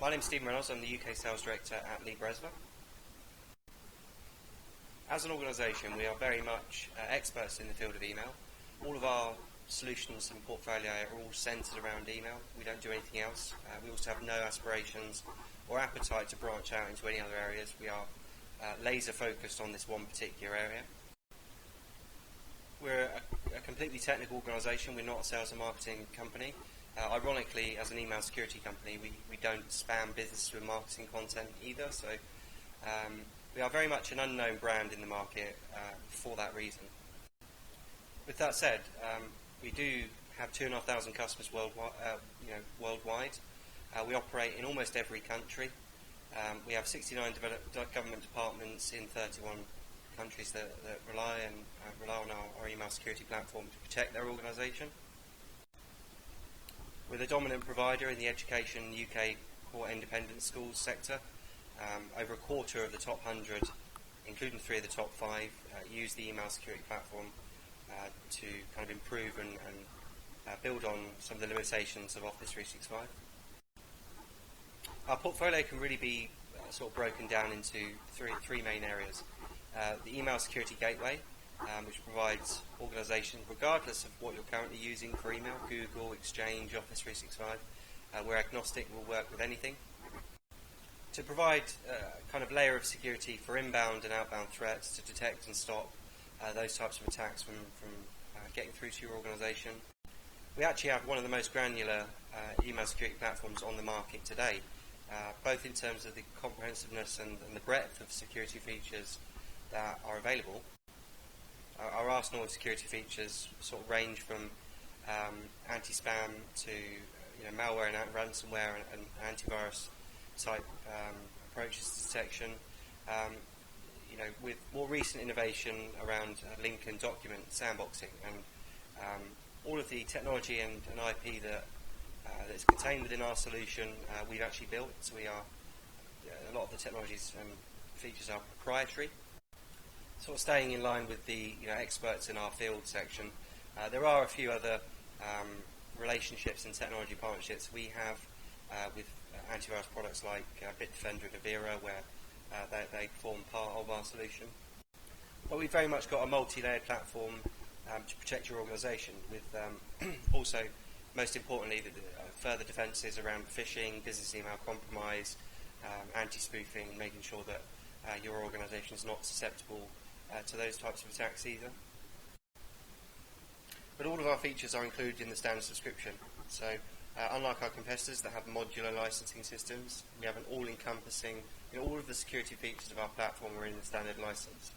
My name's Stephen Reynolds. I'm the UK Sales Director at Libra. As an organisation, we are very much experts in the field of email. All of our solutions and portfolio are all centred around email. We don't do anything else. We also have no aspirations or appetite to branch out into any other areas. We are laser focused on this one particular area. We're a completely technical organisation. We're not a sales and marketing company. Ironically, as an email security company, we don't spam business with marketing content either, so we are very much an unknown brand in the market for that reason. With that said, we do have 2,500 customers worldwide. We operate in almost every country. We have 69 government departments in 31 countries that rely on our email security platform to protect their organisation. We're the dominant provider in the education UK core independent schools sector. Over a quarter of the top 100, including 3 of the top 5, use the email security platform to kind of improve and build on some of the limitations of Office 365. Our portfolio can really be sort of broken down into three main areas. The email security gateway, which provides organisations, regardless of what you're currently using for email, Google, Exchange, Office 365, we're agnostic, we'll work with anything. To provide a kind of layer of security for inbound and outbound threats to detect and stop those types of attacks from getting through to your organisation. We actually have one of the most granular email security platforms on the market today, both in terms of the comprehensiveness and the breadth of security features that are available. Our arsenal of security features sort of range from anti-spam to malware and ransomware and antivirus type approaches to detection. With more recent innovation around link and document sandboxing and all of the technology and IP that's contained within our solution, we've actually built. So a lot of the technologies and features are proprietary. Sort of staying in line with the experts in our field section, there are a few other relationships and technology partnerships we have with antivirus products like Bitdefender and Avira, where they form part of our solution. But we've very much got a multi-layered platform to protect your organisation, with also, most importantly, further defences around phishing, business email compromise, anti-spoofing, making sure that your organisation is not susceptible to those types of attacks either. But all of our features are included in the standard subscription. So unlike our competitors that have modular licensing systems, we have an all-encompassing, all of the security features of our platform are in the standard license,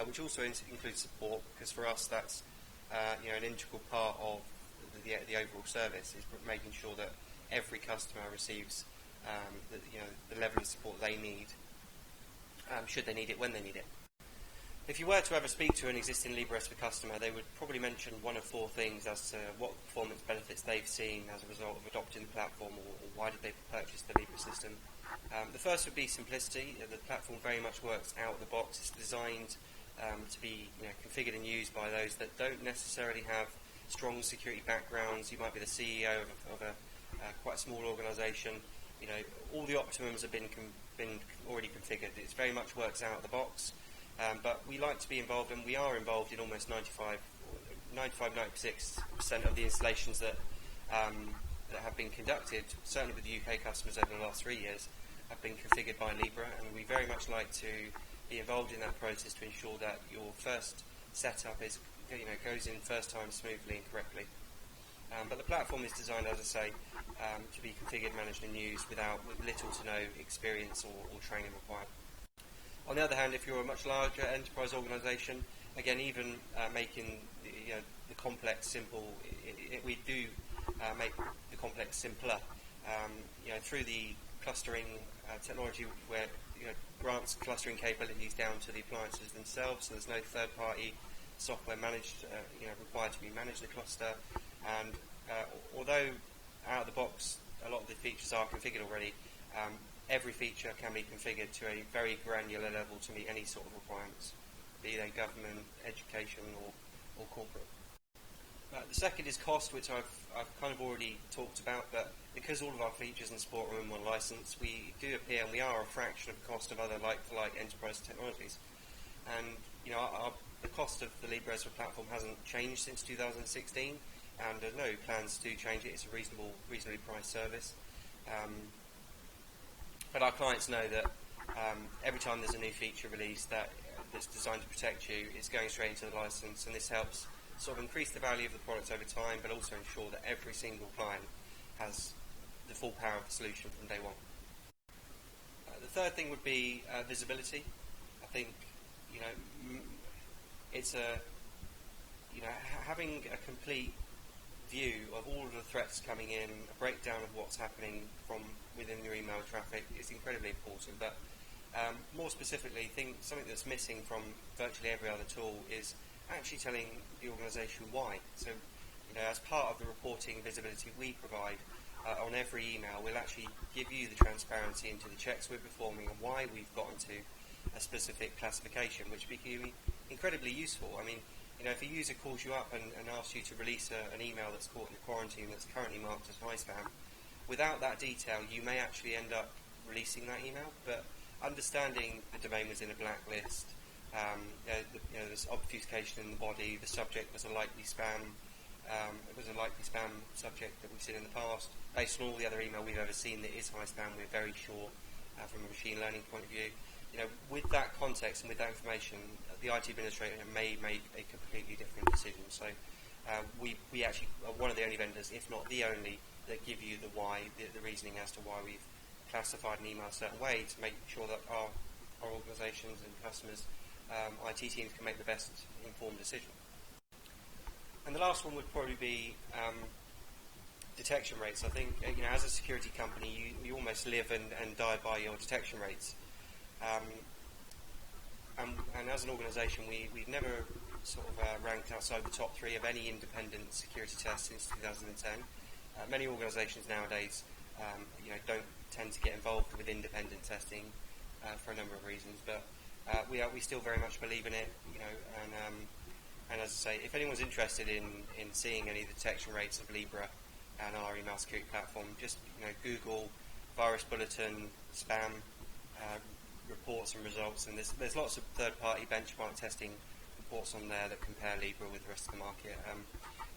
which also includes support, because for us that's an integral part of the overall service, is making sure that every customer receives the level of support they need, should they need it, when they need it. If you were to ever speak to an existing LibreSP customer, they would probably mention one of 4 things as to what performance benefits they've seen as a result of adopting the platform, or why did they purchase the Libra system. The first would be simplicity. The platform very much works out of the box. It's designed to be configured and used by those that don't necessarily have strong security backgrounds. You might be the CEO of a quite small organisation. All the optimums have been already configured. It very much works out of the box. But we like to be involved, and we are involved in almost 96% of the installations that have been conducted, certainly with UK customers over the last 3 years, have been configured by Libra, and we very much like to be involved in that process to ensure that your first setup goes in first time smoothly and correctly. But the platform is designed, as I say, to be configured, managed and used with little to no experience or training required. On the other hand, if you're a much larger enterprise organisation, again, even making the complex simple, we do make the complex simpler. Through the clustering technology, where grants clustering capabilities down to the appliances themselves, so there's no third-party software required to be managed the cluster. And although out of the box, a lot of the features are configured already, every feature can be configured to a very granular level to meet any sort of requirements, be they government, education or corporate. The second is cost, which I've kind of already talked about, but because all of our features and support are in one license, we do appear, and we are a fraction of the cost of other like-for-like enterprise technologies. And the cost of the Libre Ezra platform hasn't changed since 2016, and there's no plans to change it. It's a reasonably priced service. But our clients know that every time there's a new feature released that's designed to protect you, it's going straight into the license, and this helps sort of increase the value of the product over time, but also ensure that every single client has the full power of the solution from day one. The third thing would be visibility. I think it's having a complete view of all of the threats coming in, a breakdown of what's happening from within your email traffic is incredibly important. But more specifically, something that's missing from virtually every other tool is actually telling the organisation why. So, as part of the reporting visibility we provide on every email, we'll actually give you the transparency into the checks we're performing and why we've gotten to a specific classification, which will be incredibly useful. I mean, if a user calls you up and asks you to release an email that's caught in quarantine that's currently marked as high spam, without that detail, you may actually end up releasing that email. But understanding the domain was in a blacklist, there's obfuscation in the body, the subject was a likely spam. It was a likely spam subject that we've seen in the past. Based on all the other email we've ever seen that is high spam, we're very sure from a machine learning point of view. With that context and with that information, the IT administrator may make a completely different decision. So we actually are one of the only vendors, if not the only, that give you the why, the reasoning as to why we've classified an email a certain way to make sure that our organisations and customers, IT teams can make the best informed decision. And the last one would probably be detection rates. I think as a security company, you almost live and die by your detection rates. And as an organisation, we've never sort of ranked outside the top 3 of any independent security test since 2010. Many organisations nowadays, don't tend to get involved with independent testing for a number of reasons, but we still very much believe in it. And as I say, if anyone's interested in seeing any detection rates of Libre and our email security platform, just Google virus bulletin, spam reports and results, and there's lots of third-party benchmark testing reports on there that compare Libre with the rest of the market.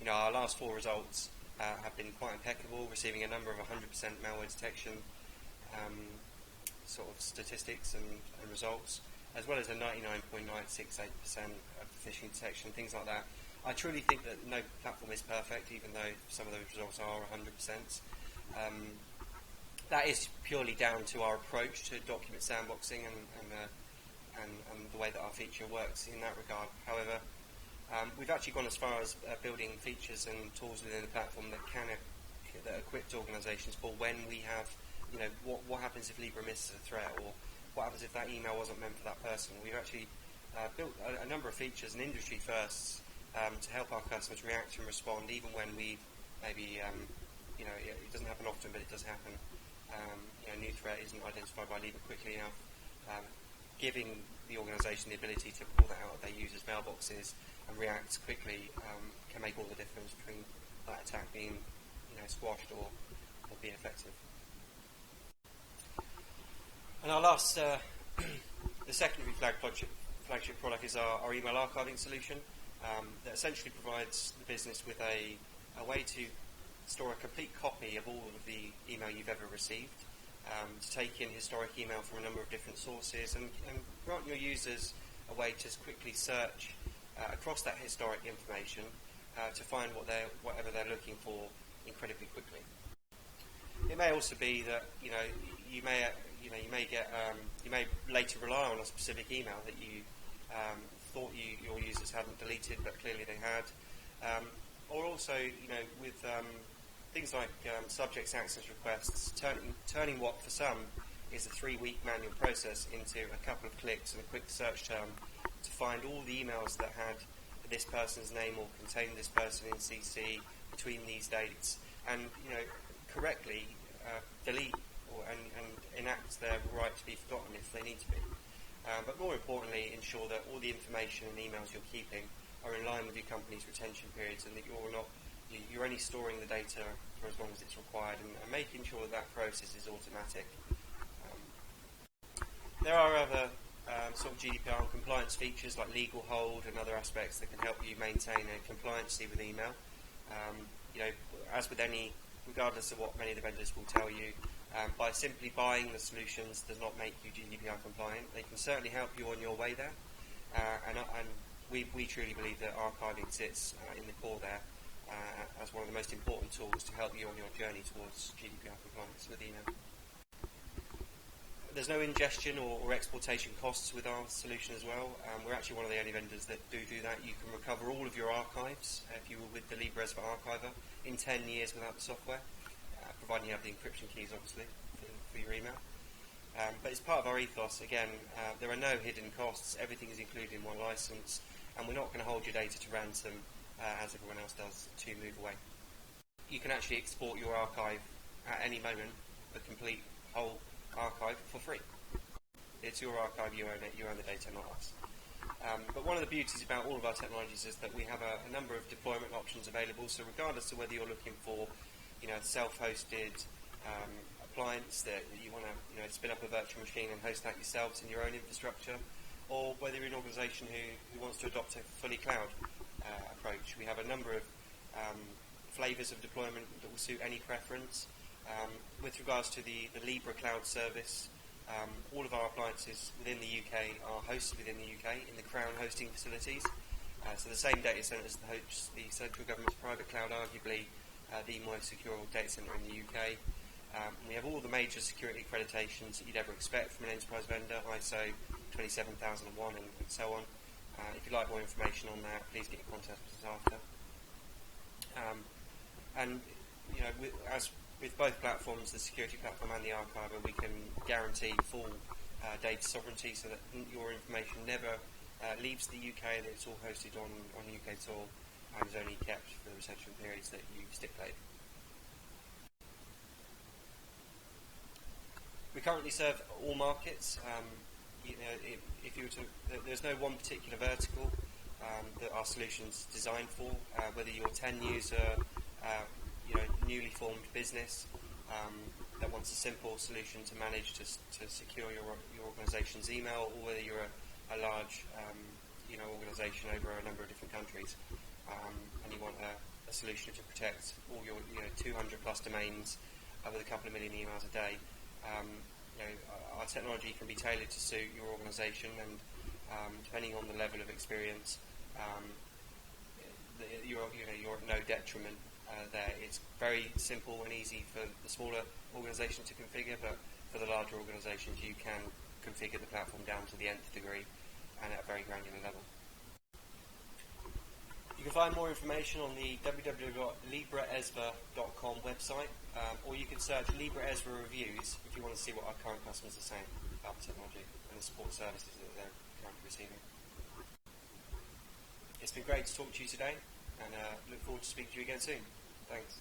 Our last 4 results have been quite impeccable, receiving a number of 100% malware detection sort of statistics and results, as well as a 99.968% of phishing detection, things like that. I truly think that no platform is perfect, even though some of those results are 100%. That is purely down to our approach to document sandboxing and the way that our feature works in that regard. However, we've actually gone as far as building features and tools within the platform that that equip organisations for when we have, what happens if Libre misses a threat, or what happens if that email wasn't meant for that person. We've actually built a number of features and industry firsts to help our customers react and respond, even when we maybe, it doesn't happen often, but it does happen. A new threat isn't identified by Libre quickly enough. Giving the organisation the ability to pull that out of their users' mailboxes and react quickly can make all the difference between that attack being, squashed or being effective. And our last, the secondary flagship product is our email archiving solution that essentially provides the business with a way to store a complete copy of all of the email you've ever received, to take in historic email from a number of different sources, and grant your users a way to quickly search across that historic information to find whatever they're looking for incredibly quickly. It may also be that you may later rely on a specific email that you thought your users hadn't deleted, but clearly they had, or also with things like subjects access requests, turning what for some is a 3-week manual process into a couple of clicks and a quick search term to find all the emails that had this person's name or contained this person in CC between these dates, and correctly delete and enact their right to be forgotten if they need to be. But more importantly, ensure that all the information and emails you're keeping are in line with your company's retention periods, and that you're only storing the data for as long as it's required, and making sure that process is automatic. There are other sort of GDPR and compliance features like legal hold and other aspects that can help you maintain a compliancy with email. As with any, regardless of what many of the vendors will tell you, by simply buying the solutions does not make you GDPR compliant. They can certainly help you on your way there, and we truly believe that archiving sits in the core there as one of the most important tools to help you on your journey towards GDPR compliance with email. There's no ingestion or exportation costs with our solution as well. We're actually one of the only vendors that do that. You can recover all of your archives, if you were with the LibreEsva archiver, in 10 years without the software, providing you have the encryption keys, obviously, for your email. But it's part of our ethos. Again, there are no hidden costs. Everything is included in one license, and we're not going to hold your data to ransom, as everyone else does, to move away. You can actually export your archive at any moment, the complete whole archive, for free. It's your archive, you own it, you own the data, not us. But one of the beauties about all of our technologies is that we have a number of deployment options available, so regardless of whether you're looking for a self-hosted appliance that you want to spin up a virtual machine and host that yourselves in your own infrastructure, or whether you're an organisation who wants to adopt a fully cloud approach, we have a number of flavours of deployment that will suit any preference. With regards to the Libre cloud service, all of our appliances within the UK are hosted within the UK in the Crown hosting facilities. So the same data centres that host the central government's private cloud, arguably the most secure data centre in the UK. We have all the major security accreditations that you'd ever expect from an enterprise vendor, ISO 27001 and so on. If you'd like more information on that, please get in contact with us after. As with both platforms, the security platform and the archiver, we can guarantee full data sovereignty, so that your information never leaves the UK, that it's all hosted on UK soil and is only kept for the retention periods that you stipulate. We currently serve all markets. If you were to, there's no one particular vertical that our solution's designed for. Whether you're a 10-user, newly formed business that wants a simple solution to manage to secure your organisation's email, or whether you're a large organisation over a number of different countries, and you want a solution to protect all your 200 plus domains with a couple of million emails a day. Our technology can be tailored to suit your organisation, and depending on the level of experience, you're at no detriment there. It's very simple and easy for the smaller organisation to configure, but for the larger organisations, you can configure the platform down to the nth degree and at a very granular level. You can find more information on the www.libreesva.com website, or you can search LibreEsva reviews if you want to see what our current customers are saying about the technology and the support services that they're currently receiving. It's been great to talk to you today, and look forward to speaking to you again soon. Thanks.